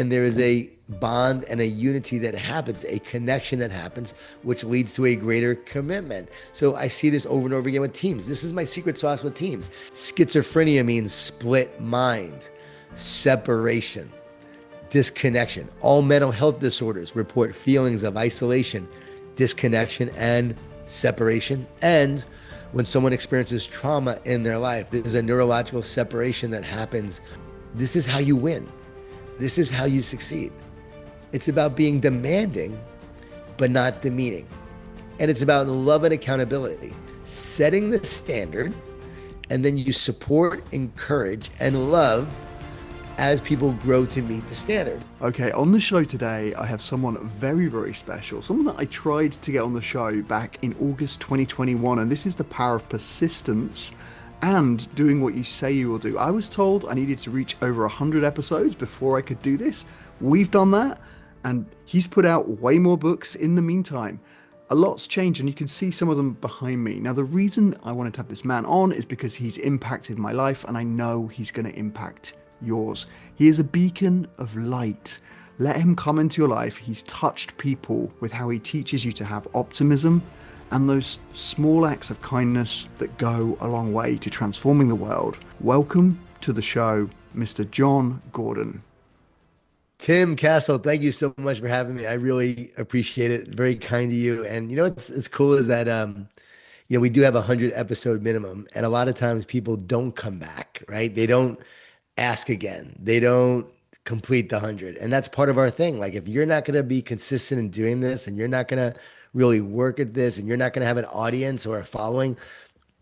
And there is a bond and a unity that happens, a connection that happens, which leads to a greater commitment. So I see this over and over again with teams. This is my secret sauce with teams. Schizophrenia means split mind, separation, disconnection. All mental health disorders report feelings of isolation, disconnection, and separation. And when someone experiences trauma in their life, there's a neurological separation that happens. This is how you win. This is how you succeed. It's about being demanding, but not demeaning. And it's about love and accountability, setting the standard, and then you support, encourage, and love as people grow to meet the standard. Okay, on the show today, I have someone very, very special. Someone that I tried to get on the show back in August 2021, and this is the power of persistence and doing what you say you will do. I was told I needed to reach over 100 episodes before I could do this. We've done that, and he's put out way more books in the meantime. A lot's changed, and you can see some of them behind me. Now, the reason I wanted to have this man on is because he's impacted my life, and I know he's going to impact yours. He is a beacon of light. Let him come into your life. He's touched people with how he teaches you to have optimism and those small acts of kindness that go a long way to transforming the world. Welcome to the show, Mr. Jon Gordon. Tim Castle, thank you so much for having me. I really appreciate it. Very kind to you. And you know what's it's cool is that we do have a 100 episode minimum, and a lot of times people don't come back, right? They don't ask again. They don't complete the 100. And that's part of our thing. Like if you're not going to be consistent in doing this and you're not going to really work at this and you're not going to have an audience or a following,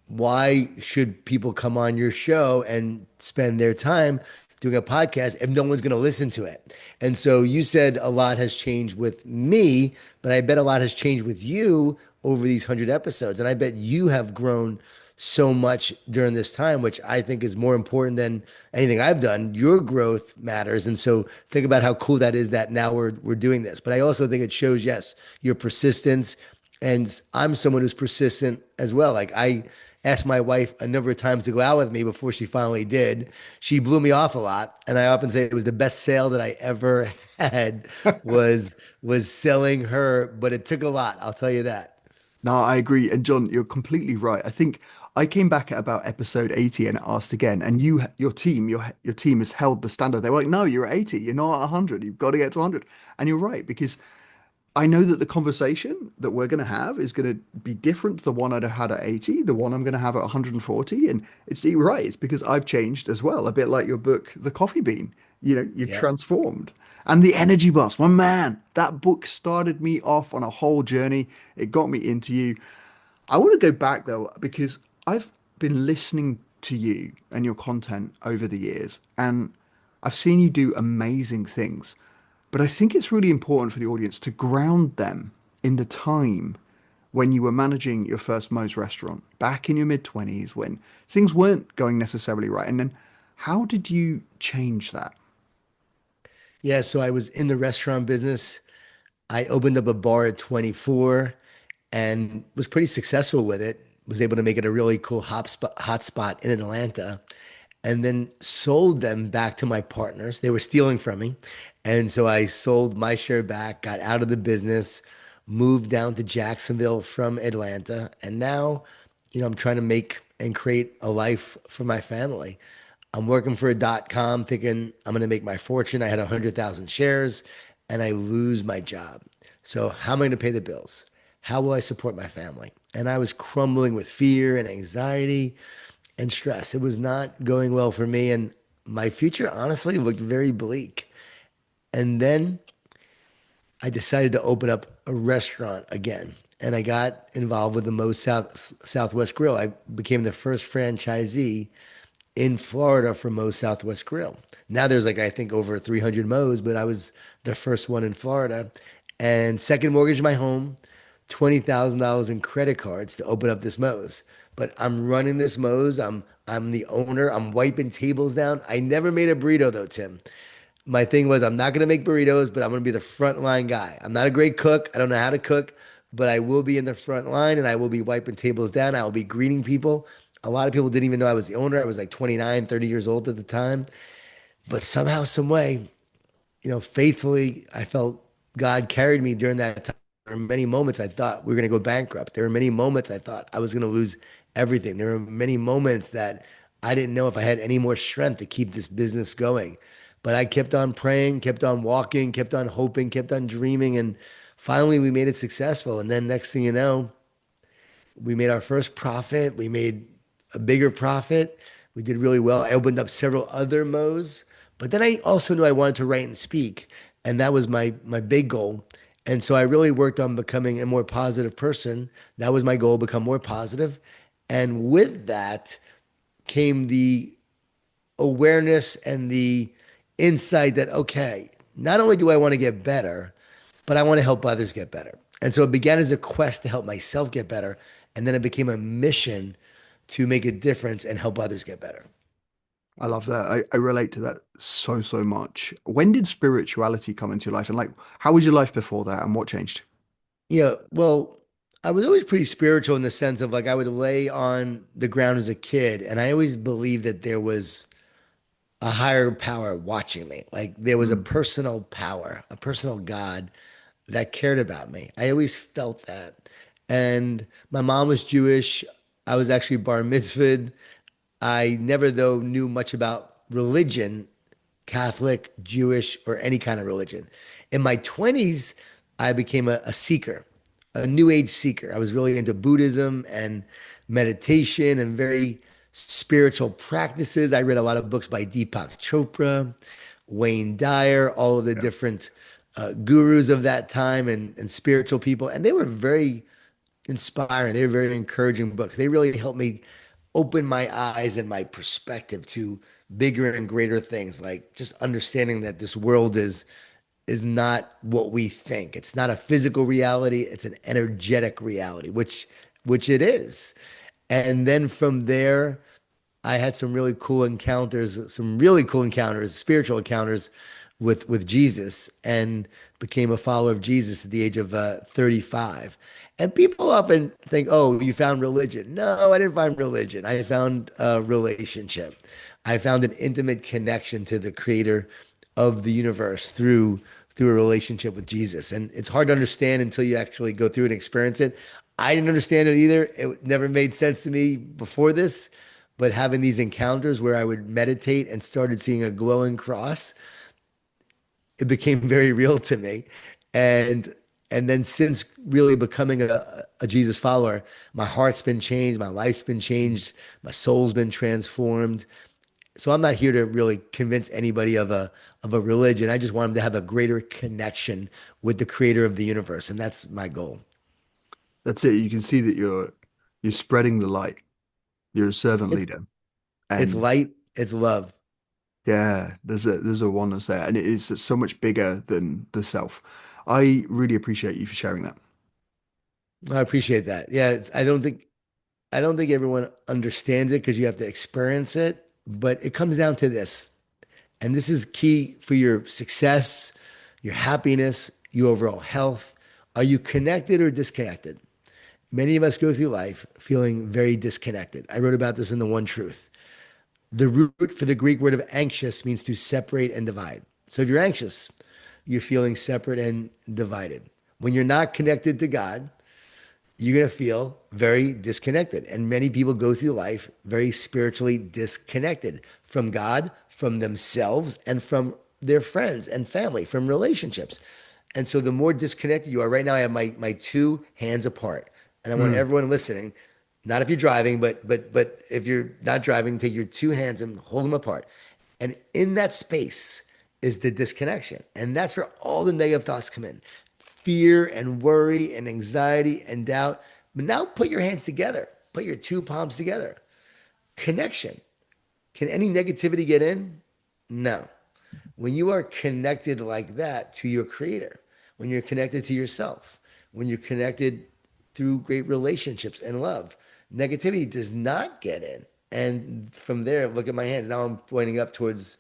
why should people come on your show and spend their time doing a podcast if no one's going to listen to it? And so you said a lot has changed with me, but I bet a lot has changed with you over these 100 episodes. And I bet you have grown so much during this time, which I think is more important than anything I've done. Your growth matters. And so think about how cool that is that now we're doing this. But I also think it shows, yes, your persistence. And I'm someone who's persistent as well. Like I asked my wife a number of times to go out with me before she finally did. She blew me off a lot. And I often say it was the best sale that I ever had was selling her, but it took a lot. I'll tell you that. No, I agree. And John, you're completely right. I think I came back at about episode 80 and asked again, and your team has held the standard. They were like, no, you're at 80, you're not at 100, you've got to get to 100. And you're right, because I know that the conversation that we're going to have is going to be different to the one I'd have had at 80, the one I'm going to have at 140. And you're right, it's because I've changed as well, a bit like your book, The Coffee Bean. You've Yeah. transformed. And The Energy Boss, my man, that book started me off on a whole journey. It got me into you. I want to go back though, because I've been listening to you and your content over the years, and I've seen you do amazing things. But I think it's really important for the audience to ground them in the time when you were managing your first Moe's restaurant back in your mid-20s when things weren't going necessarily right. And then how did you change that? Yeah. So I was in the restaurant business. I opened up a bar at 24 and was pretty successful with it. Was able to make it a really cool hot spot in Atlanta, and then sold them back to my partners. They were stealing from me. And so I sold my share back, got out of the business, moved down to Jacksonville from Atlanta. And now, I'm trying to make and create a life for my family. I'm working for a .com thinking I'm going to make my fortune. I had 100,000 shares and I lose my job. So how am I going to pay the bills? How will I support my family? And I was crumbling with fear and anxiety and stress. It was not going well for me. And my future honestly looked very bleak. And then I decided to open up a restaurant again. And I got involved with the Moe's Southwest Grill. I became the first franchisee in Florida for Moe's Southwest Grill. Now there's like, I think over 300 Moe's, but I was the first one in Florida. And second mortgage my home, $20,000 in credit cards to open up this Moe's. But I'm running this Moe's. I'm the owner. I'm wiping tables down. I never made a burrito though, Tim. My thing was I'm not going to make burritos, but I'm going to be the front line guy. I'm not a great cook. I don't know how to cook, but I will be in the front line and I will be wiping tables down. I will be greeting people. A lot of people didn't even know I was the owner. I was like 29, 30 years old at the time. But somehow, some way, faithfully, I felt God carried me during that time. There were many moments I thought we were going to go bankrupt. There were many moments I thought I was going to lose everything. There were many moments that I didn't know if I had any more strength to keep this business going. But I kept on praying, kept on walking, kept on hoping, kept on dreaming, and finally we made it successful. And then next thing you know, we made our first profit. We made a bigger profit. We did really well. I opened up several other Mo's, but then I also knew I wanted to write and speak, and that was my big goal. And so I really worked on becoming a more positive person. That was my goal, become more positive. And with that came the awareness and the insight that, okay, not only do I want to get better, but I want to help others get better. And so it began as a quest to help myself get better. And then it became a mission to make a difference and help others get better. I love that. I relate to that so, so much. When did spirituality come into your life? And like, how was your life before that and what changed? Yeah, well, I was always pretty spiritual in the sense of like I would lay on the ground as a kid, and I always believed that there was a higher power watching me. Like there was a Mm, personal power, a personal God that cared about me. I always felt that. And my mom was Jewish. I was actually bar mitzvahed. I never, though, knew much about religion, Catholic, Jewish, or any kind of religion. In my 20s, I became a seeker, a new age seeker. I was really into Buddhism and meditation and very spiritual practices. I read a lot of books by Deepak Chopra, Wayne Dyer, all of the yeah. different gurus of that time and spiritual people. And they were very inspiring. They were very encouraging books. They really helped me open my eyes and my perspective to bigger and greater things, like just understanding that this world is not what we think. It's not a physical reality, it's an energetic reality, which it is. And then from there, I had some really cool encounters, spiritual encounters with Jesus, and became a follower of Jesus at the age of 35. And people often think, "Oh, you found religion." No, I didn't find religion. I found a relationship. I found an intimate connection to the creator of the universe through a relationship with Jesus. And it's hard to understand until you actually go through and experience it. I didn't understand it either. It never made sense to me before this, but having these encounters where I would meditate and started seeing a glowing cross, it became very real to me. And and then since really becoming a Jesus follower, my heart's been changed, my life's been changed, my soul's been transformed. So I'm not here to really convince anybody of a religion. I just want them to have a greater connection with the creator of the universe, and that's my goal. That's it. You can see that you're spreading the light. You're a servant It's leader. it's And light, it's love. yeah, there's a oneness there. And it is so much bigger than the self. I really appreciate you for sharing that. I appreciate that. Yeah, I don't think everyone understands it because you have to experience it, but it comes down to this. And this is key for your success, your happiness, your overall health. Are you connected or disconnected? Many of us go through life feeling very disconnected. I wrote about this in The One Truth. The root for the Greek word of anxious means to separate and divide. So if you're anxious, you're feeling separate and divided. When you're not connected to God, you're going to feel very disconnected. And many people go through life very spiritually disconnected from God, from themselves, and from their friends and family, from relationships. And so the more disconnected you are, right now I have my two hands apart. And I want Mm, everyone listening, not if you're driving, but if you're not driving, take your two hands and hold them apart. And in that space is the disconnection. And that's where all the negative thoughts come in. Fear and worry and anxiety and doubt. But now put your hands together. Put your two palms together. Connection. Can any negativity get in? No. When you are connected like that to your creator, when you're connected to yourself, when you're connected through great relationships and love, negativity does not get in. And from there, look at my hands. Now I'm pointing up towards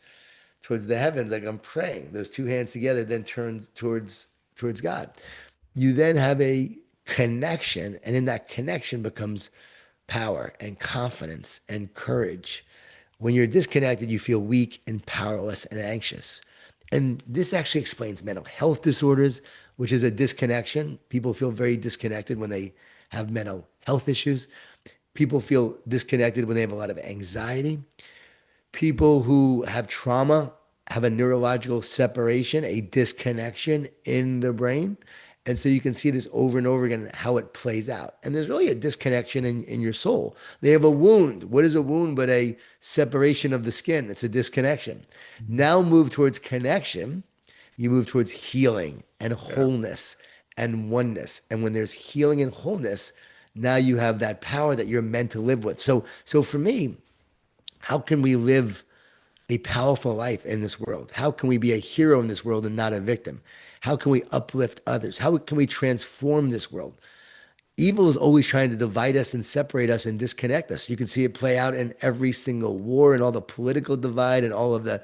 the heavens, like I'm praying. Those two hands together then turns towards God. You then have a connection, and in that connection becomes power and confidence and courage. When you're disconnected, you feel weak and powerless and anxious. And this actually explains mental health disorders, which is a disconnection. People feel very disconnected when they have mental health issues. People feel disconnected when they have a lot of anxiety. People who have trauma have a neurological separation, a disconnection in the brain. And so you can see this over and over again, how it plays out. And there's really a disconnection in your soul. They have a wound. What is a wound but a separation of the skin? It's a disconnection. Now move towards connection. You move towards healing and Yeah. wholeness and oneness. And when there's healing and wholeness, now you have that power that you're meant to live with. So for me, how can we live a powerful life in this world? How can we be a hero in this world and not a victim? How can we uplift others? How can we transform this world? Evil is always trying to divide us and separate us and disconnect us. You can see it play out in every single war and all the political divide and all of the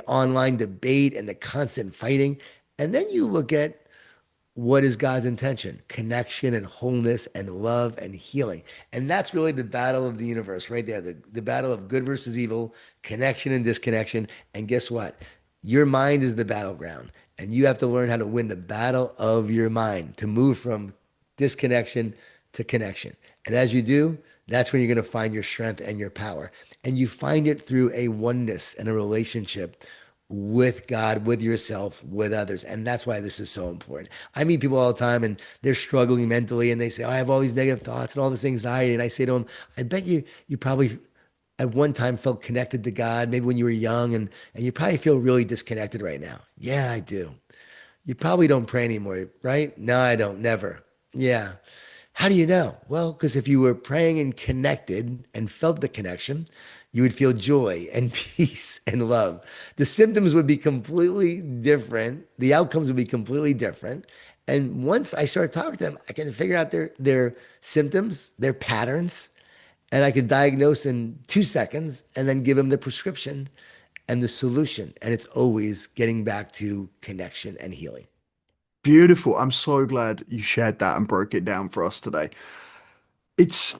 online debate and the constant fighting. And then you look at what is God's intention? Connection and wholeness and love and healing. And that's really the battle of the universe right there. The battle of good versus evil, connection and disconnection. And guess what? Your mind is the battleground. And you have to learn how to win the battle of your mind to move from disconnection to connection. And as you do, that's when you're going to find your strength and your power. And you find it through a oneness and a relationship with God, with yourself, with others. And that's why this is so important. I meet people all the time and they're struggling mentally and they say, oh, I have all these negative thoughts and all this anxiety. And I say to them, I bet you probably at one time felt connected to God, maybe when you were young, and you probably feel really disconnected right now. Yeah, I do. You probably don't pray anymore, right? No, I don't. Never. Yeah. How do you know? Well, because if you were praying and connected and felt the connection, you would feel joy and peace and love. The symptoms would be completely different. The outcomes would be completely different. And once I start talking to them, I can figure out their symptoms, their patterns, and I can diagnose in 2 seconds and then give them the prescription and the solution. And it's always getting back to connection and healing. Beautiful. I'm so glad you shared that and broke it down for us today. It's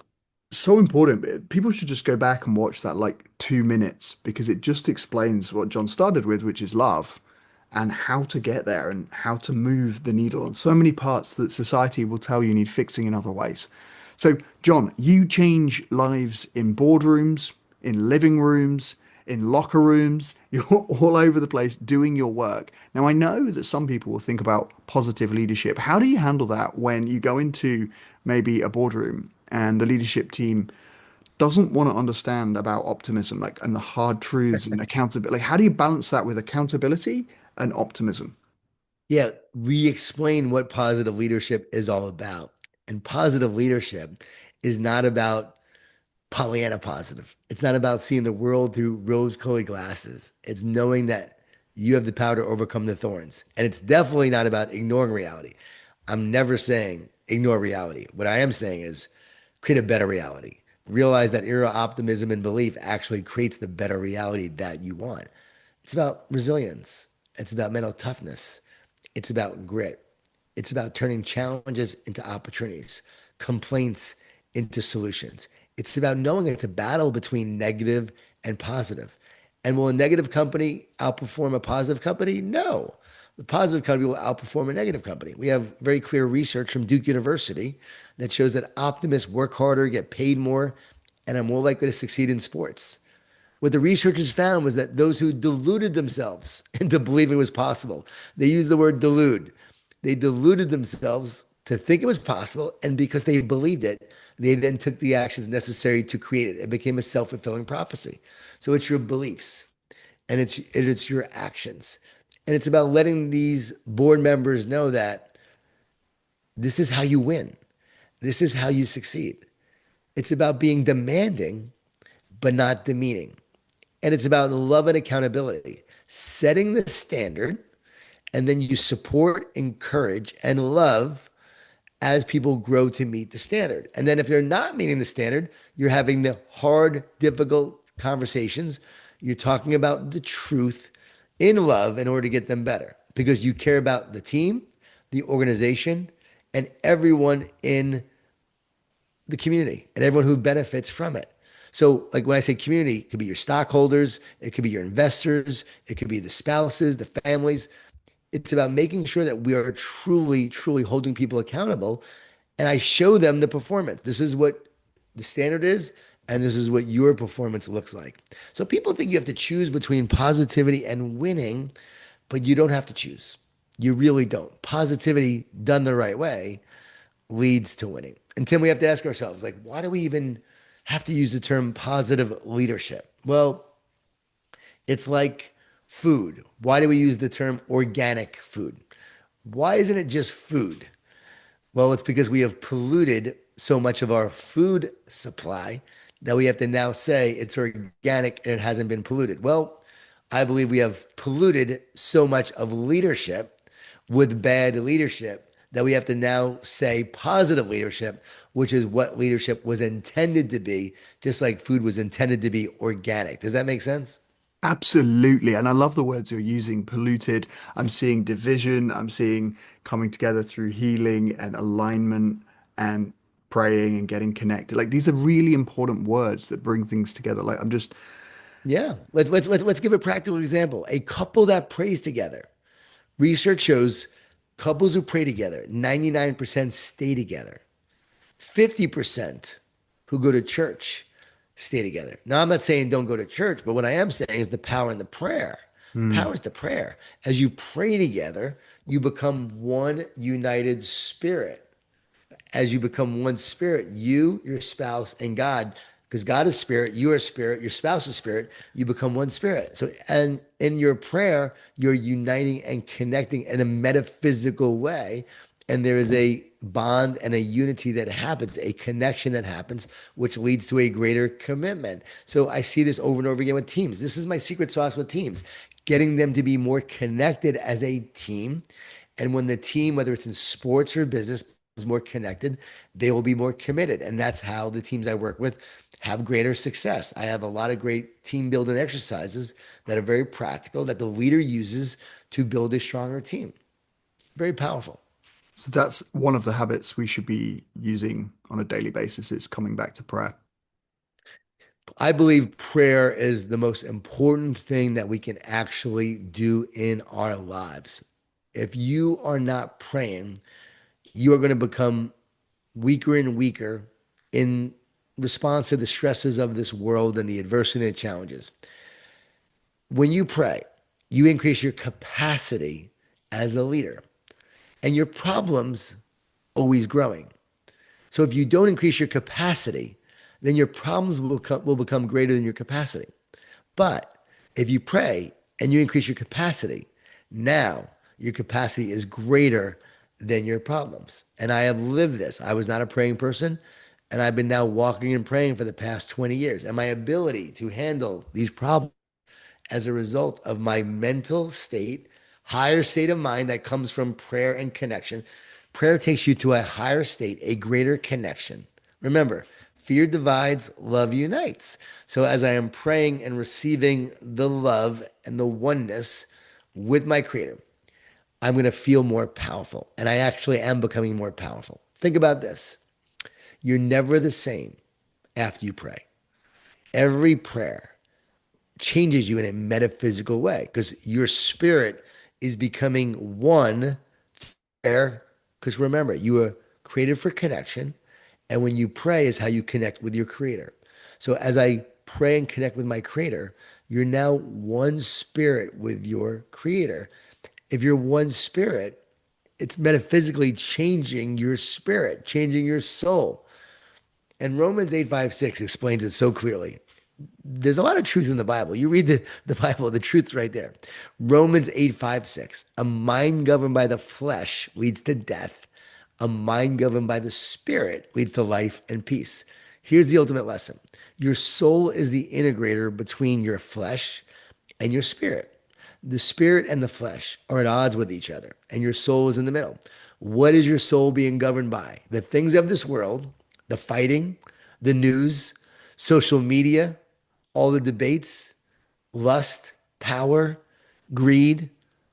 so important. People should just go back and watch that like 2 minutes because it just explains what John started with, which is love and how to get there and how to move the needle on so many parts that society will tell you need fixing in other ways. So, John, you change lives in boardrooms, in living rooms, in locker rooms. You're all over the place doing your work. Now, I know that some people will think about positive leadership. How do you handle that when you go into maybe a boardroom and the leadership team doesn't want to understand about optimism, like and the hard truths and accountability? Like, how do you balance that with accountability and optimism? Yeah, we explain what positive leadership is all about. And positive leadership is not about Pollyanna positive. It's not about seeing the world through rose-colored glasses. It's knowing that you have the power to overcome the thorns. And it's definitely not about ignoring reality. I'm never saying ignore reality. What I am saying is create a better reality. Realize that era optimism and belief actually creates the better reality that you want. It's about resilience. It's about mental toughness. It's about grit. It's about turning challenges into opportunities, complaints into solutions. It's about knowing it's a battle between negative and positive. And will a negative company outperform a positive company? No. The positive company will outperform a negative company. We have very clear research from Duke University that shows that optimists work harder, get paid more, and are more likely to succeed in sports. What the researchers found was that those who deluded themselves into believing it was possible, they used the word delude. They deluded themselves to think it was possible, and because they believed it, they then took the actions necessary to create it. It became a self-fulfilling prophecy. So it's your beliefs and it's your actions. And it's about letting these board members know that this is how you win. This is how you succeed. It's about being demanding, but not demeaning. And it's about love and accountability, setting the standard, and then you support, encourage, and love as people grow to meet the standard. And then if they're not meeting the standard, you're having the hard, difficult conversations. You're talking about the truth in love in order to get them better because you care about the team, the organization, and everyone in the community and everyone who benefits from it. So, like when I say community, it could be your stockholders, it could be your investors, it could be the spouses, the families. It's about making sure that we are truly, truly holding people accountable. And I show them the performance. This is what the standard is, and this is what your performance looks like. So people think you have to choose between positivity and winning, but you don't have to choose. You really don't. Positivity done the right way leads to winning. And Tim, we have to ask ourselves, like, why do we even have to use the term positive leadership? Well, it's like food. Why do we use the term organic food? Why isn't it just food? Well, it's because we have polluted so much of our food supply that we have to now say it's organic and it hasn't been polluted. Well, I believe we have polluted so much of leadership with bad leadership that we have to now say positive leadership, which is what leadership was intended to be, just like food was intended to be organic. Does that make sense? Absolutely. And I love the words you're using, polluted. I'm seeing division. I'm seeing coming together through healing and alignment and praying and getting connected. Like these are really important words that bring things together. Like I'm just Yeah. Let's give a practical example. A couple that prays together. Research shows couples who pray together, 99% stay together. 50% who go to church stay together. Now, I'm not saying don't go to church, but what I am saying is the power in the prayer. hmm, Power is the prayer. As you pray together, you become one united spirit. As you become one spirit, you, your spouse, and God, because God is spirit, you are spirit, your spouse is spirit, you become one spirit. So, and in your prayer, you're uniting and connecting in a metaphysical way. And there is a bond and a unity that happens, a connection that happens, which leads to a greater commitment. So I see this over and over again with teams. This is my secret sauce with teams, getting them to be more connected as a team. And when the team, whether it's in sports or business, is more connected, they will be more committed. And that's how the teams I work with have greater success. I have a lot of great team building exercises that are very practical that the leader uses to build a stronger team. Very powerful. so that's one of the habits we should be using on a daily basis is coming back to prayer. I believe prayer is the most important thing that we can actually do in our lives. If you are not praying, you are going to become weaker and weaker in response to the stresses of this world and the adversity and the challenges. When you pray, you increase your capacity as a leader, and your problems always growing. So if you don't increase your capacity, then your problems will become greater than your capacity. But if you pray and you increase your capacity, now your capacity is greater than your problems. And I have lived this. I was not a praying person, and I've been now walking and praying for the past 20 years. And my ability to handle these problems as a result of my mental state, higher state of mind that comes from prayer and connection. Prayer takes you to a higher state, a greater connection. Remember, fear divides, love unites. So as I am praying and receiving the love and the oneness with my creator, I'm going to feel more powerful. And I actually am becoming more powerful. Think about this. You're never the same after you pray. Every prayer changes you in a metaphysical way because your spirit is becoming one there. Because remember, you were created for connection. And when you pray is how you connect with your creator. So as I pray and connect with my creator, you're now one spirit with your creator. If you're one spirit, it's metaphysically changing your spirit, changing your soul. And Romans 8:5-6 explains it so clearly. There's a lot of truth in the Bible. You read the Bible, the truth's right there. Romans 8:5-6. A mind governed by the flesh leads to death. A mind governed by the spirit leads to life and peace. Here's the ultimate lesson. Your soul is the integrator between your flesh and your spirit. The spirit and the flesh are at odds with each other, and your soul is in the middle. What is your soul being governed by? The things of this world, the fighting, the news, social media, all the debates, lust, power, greed,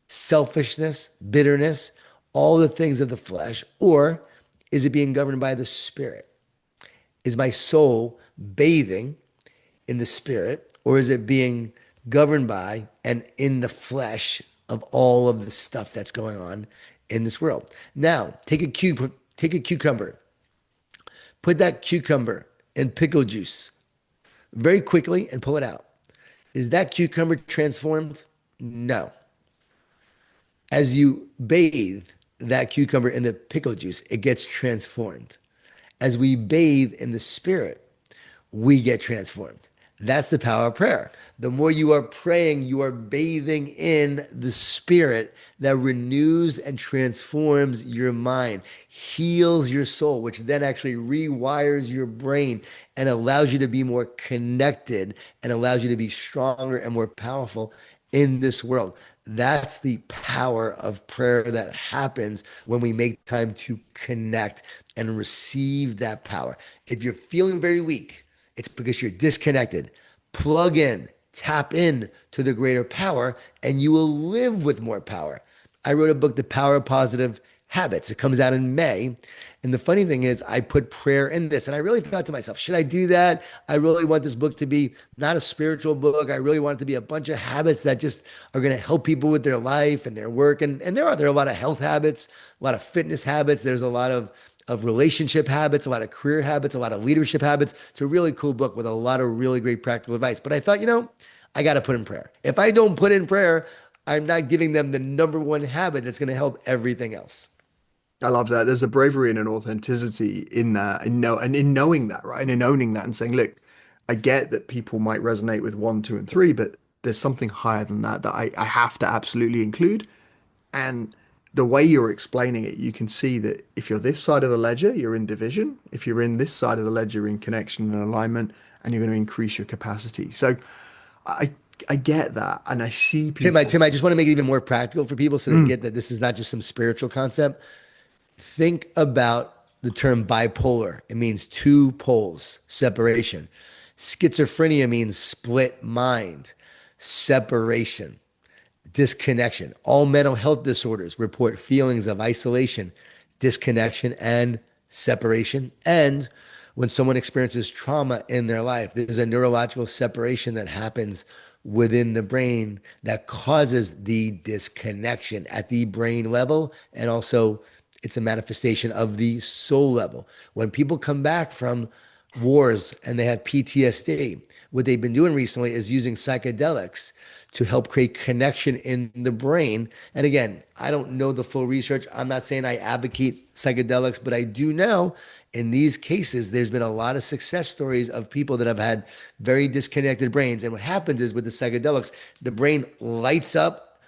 selfishness, bitterness, all the things of the flesh? Or is it being governed by the spirit? Is my soul bathing in the spirit, or is it being governed by and in the flesh of all of the stuff that's going on in this world? Now, take a cucumber, put that cucumber in pickle juice very quickly and pull it out. Is that cucumber transformed? No. As you bathe that cucumber in the pickle juice, it gets transformed. As we bathe in the spirit, we get transformed. That's the power of prayer. The more you are praying, you are bathing in the spirit that renews and transforms your mind, heals your soul, which then actually rewires your brain and allows you to be more connected and allows you to be stronger and more powerful in this world. That's the power of prayer that happens when we make time to connect and receive that power. If you're feeling very weak, it's because you're disconnected. Plug in, tap in to the greater power, and you will live with more power. I wrote a book, The Power of Positive Habits. It comes out in May. And the funny thing is, I put prayer in this. And I really thought to myself, should I do that? I really want this book to be not a spiritual book. I really want it to be a bunch of habits that just are going to help people with their life and their work. And there are a lot of health habits, a lot of fitness habits. There's a lot of relationship habits, a lot of career habits, a lot of leadership habits. It's a really cool book with a lot of really great practical advice. But I thought, I got to put in prayer. If I don't put in prayer, I'm not giving them the number one habit that's going to help everything else. I love that. There's a bravery and an authenticity in that, and in knowing that, right? And in owning that and saying, look, I get that people might resonate with one, two, and three, but there's something higher than that that I have to absolutely include. And the way you're explaining it, you can see that if you're this side of the ledger, you're in division. If you're in this side of the ledger, you're in connection and alignment, and you're going to increase your capacity. So I I get that, and I see people. Tim, I just want to make it even more practical for people so they Mm, get that this is not just some spiritual concept. Think about the term bipolar. It means two poles, separation. Schizophrenia means split mind, separation, disconnection. All mental health disorders report feelings of isolation, disconnection, and separation. And when someone experiences trauma in their life, there's a neurological separation that happens within the brain that causes the disconnection at the brain level. And also, it's a manifestation of the soul level. When people come back from wars and they have PTSD, what they've been doing recently is using psychedelics to help create connection in the brain. And again, I don't know the full research. I'm not saying I advocate psychedelics, but I do know in these cases, there's been a lot of success stories of people that have had very disconnected brains. And what happens is with the psychedelics, the brain lights up,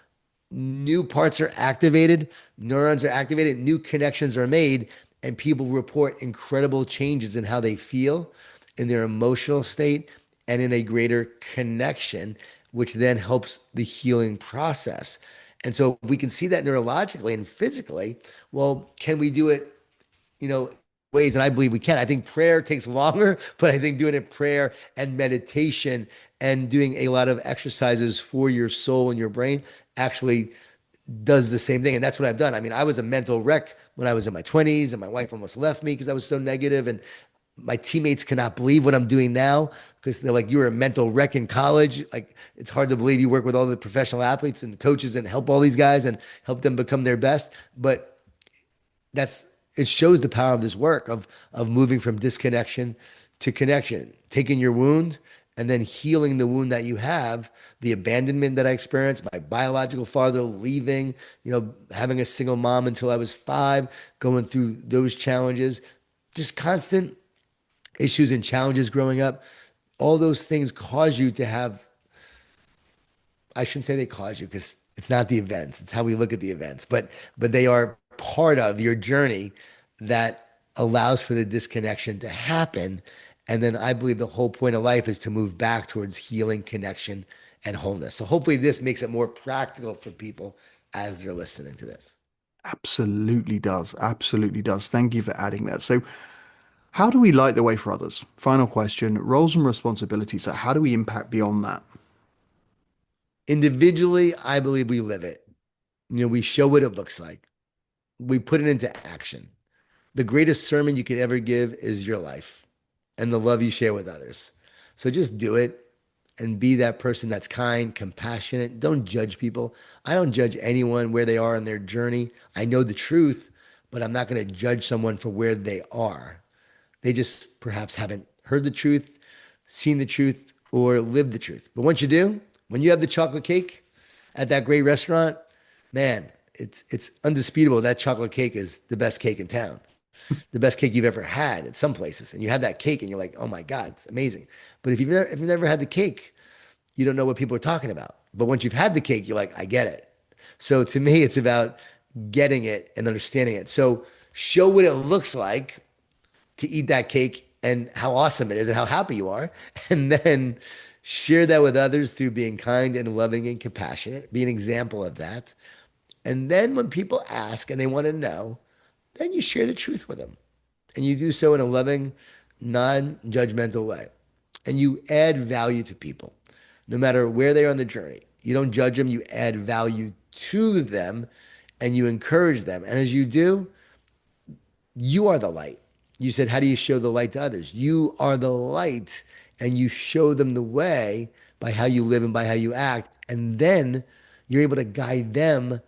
new parts are activated, neurons are activated, new connections are made, and people report incredible changes in how they feel, in their emotional state, and in a greater connection, which then helps the healing process. And so if we can see that neurologically and physically, well, can we do it, ways? And I believe we can. I think prayer takes longer, but I think doing it prayer and meditation and doing a lot of exercises for your soul and your brain actually does the same thing. And that's what I've done. I mean, I was a mental wreck when I was in my 20s, and my wife almost left me because I was so negative. And my teammates cannot believe what I'm doing now because they're like, you were a mental wreck in college. Like, it's hard to believe you work with all the professional athletes and coaches and help all these guys and help them become their best. But that's it shows the power of this work of moving from disconnection to connection, taking your wound and then healing the wound that you have, the abandonment that I experienced, my biological father leaving, having a single mom until I was 5, going through those challenges, just constant issues and challenges growing up. All those things cause you to have, I shouldn't say they cause you because it's not the events, it's how we look at the events, but they are part of your journey that allows for the disconnection to happen. And then I believe the whole point of life is to move back towards healing, connection, and wholeness. So hopefully this makes it more practical for people as they're listening to this. absolutely does. Absolutely does. Thank you for adding that. So, how do we light the way for others? Final question, roles and responsibilities. So, how do we impact beyond that? Individually, I believe we live it. We show what it looks like. We put it into action. The greatest sermon you could ever give is your life and the love you share with others. So just do it and be that person that's kind, compassionate. Don't judge people. I don't judge anyone where they are in their journey. I know the truth, but I'm not going to judge someone for where they are. They just perhaps haven't heard the truth, seen the truth, or lived the truth. But once you do, when you have the chocolate cake at that great restaurant, man, it's undisputable. That chocolate cake is the best cake in town, the best cake you've ever had at some places. And you have that cake and you're like, oh my God, it's amazing. But if you've never had the cake, you don't know what people are talking about. But once you've had the cake, you're like, I get it. So to me, it's about getting it and understanding it. So show what it looks like to eat that cake and how awesome it is and how happy you are. And then share that with others through being kind and loving and compassionate. Be an example of that. And then when people ask and they want to know, then you share the truth with them. And you do so in a loving, non-judgmental way. And you add value to people, no matter where they are on the journey. You don't judge them, you add value to them and you encourage them. And as you do, you are the light. You said, how do you show the light to others? You are the light and you show them the way by how you live and by how you act. And then you're able to guide them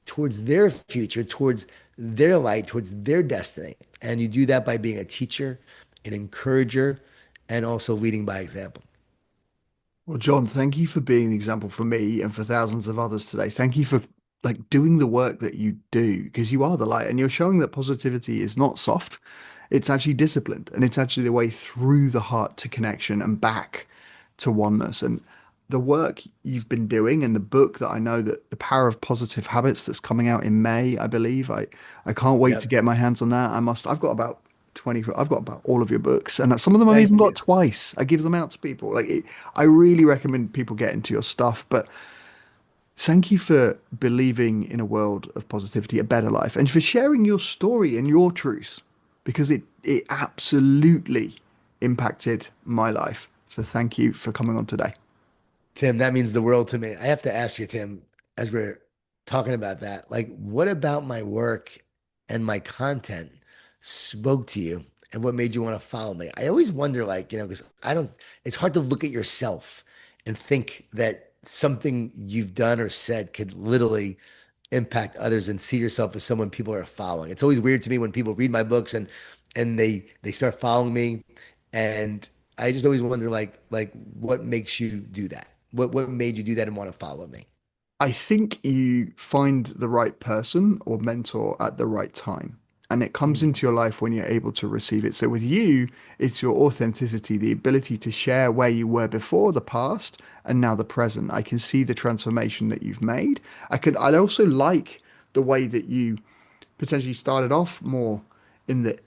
towards their future, towards their light, towards their destiny. And you do that by being a teacher, an encourager, and also leading by example. Well, John, thank you for being the example for me and for thousands of others today. Thank you for doing the work that you do because you are the light and you're showing that positivity is not soft. It's actually disciplined and it's actually the way through the heart to connection and back to oneness. And the work you've been doing and the book that I know that the power of positive habits that's coming out in May, I believe. I can't wait to Yep. get my hands on that. I've got about 20, I've got about all of your books and some of them I've even Thank got you. twice. I give them out to people. I really recommend people get into your stuff, but thank you for believing in a world of positivity, a better life, and for sharing your story and your truth because it absolutely impacted my life. So thank you for coming on today. Tim, that means the world to me. I have to ask you, Tim, as we're talking about that, like, what about my work and my content spoke to you and what made you want to follow me? I always wonder, like, because I don't, it's hard to look at yourself and think that something you've done or said could literally impact others and see yourself as someone people are following. It's always weird to me when people read my books and they start following me, and I just always wonder like what makes you do that? What made you do that and want to follow me? I think you find the right person or mentor at the right time. And it comes Mm, into your life when you're able to receive it. So with you, it's your authenticity, the ability to share where you were before, the past, and now the present. I can see the transformation that you've made. I also like the way that you potentially started off more in the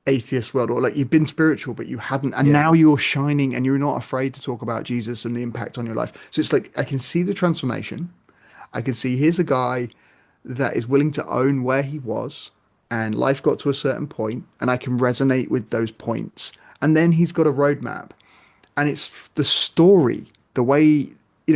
atheist world, or like you've been spiritual, but you hadn't, and yeah. now you're shining and you're not afraid to talk about Jesus and the impact on your life. So it's like I can see the transformation. I can see here's a guy that is willing to own where he was and life got to a certain point and I can resonate with those points. And then he's got a roadmap and it's the story, the way,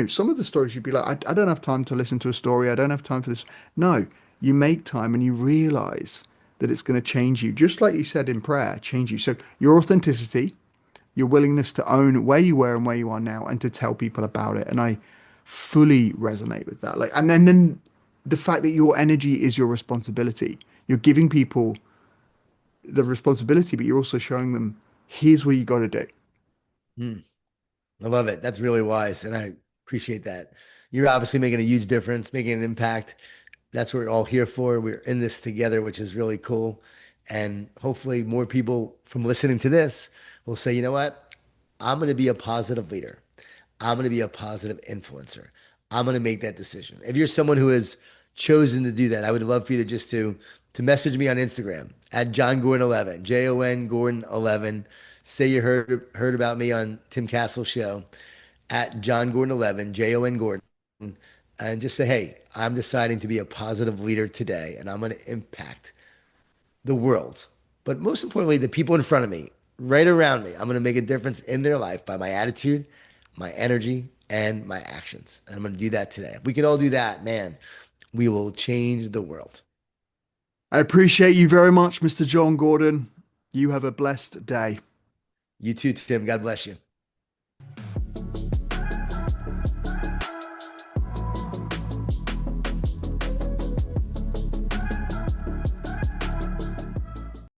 some of the stories you'd be like, I don't have time to listen to a story. I don't have time for this. No, you make time and you realize that it's going to change you. Just like you said in prayer, change you. So your authenticity, your willingness to own where you were and where you are now and to tell people about it. And I fully resonate with that. And then the fact that your energy is your responsibility. You're giving people the responsibility, but you're also showing them here's what you got to do. Mm, I love it. That's really wise, and I appreciate that. You're obviously making a huge difference, making an impact. That's what we're all here for. We're in this together, which is really cool. And hopefully, more people from listening to this will say, you know what? I'm going to be a positive leader. I'm going to be a positive influencer. I'm going to make that decision. If you're someone who has chosen to do that, I would love for you to just to message me on Instagram at Jon Gordon 11, Jon Gordon 11. Say you heard about me on Tim Castle's show at Jon Gordon 11, Jon Gordon, and just say, hey, I'm deciding to be a positive leader today, and I'm going to impact the world, but most importantly, the people in front of me, right around me. I'm going to make a difference in their life by my attitude, my energy, and my actions. And I'm going to do that today. If we can all do that, man, we will change the world. I appreciate you very much, Mr. Jon Gordon. You have a blessed day. You too, Tim. God bless you.